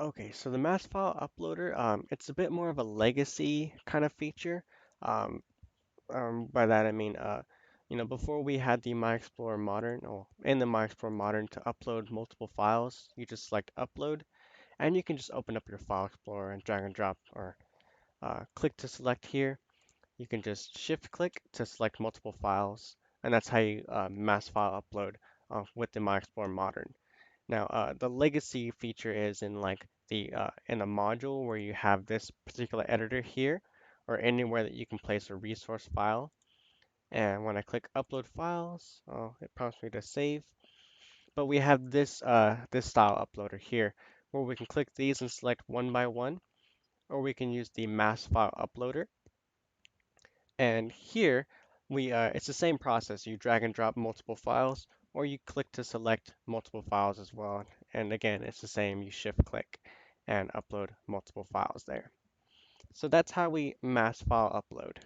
Okay, so the mass file uploader, it's a bit more of a legacy kind of feature. Um, by that I mean, before we had the My Explorer Modern, or in the My Explorer Modern to upload multiple files, you just select upload, and you can just open up your file explorer and drag and drop, or click to select here. You can just shift click to select multiple files, and that's how you mass file upload with the My Explorer Modern. Now, the legacy feature is in like the in a module where you have this particular editor here, or anywhere that you can place a resource file. And when I click upload files, oh, it prompts me to save. But we have this style uploader here, where we can click these and select one by one, or we can use the mass file uploader. And here it's the same process. You drag and drop multiple files, or you click to select multiple files as well. And again, it's the same. You shift click and upload multiple files there. So that's how we mass file upload.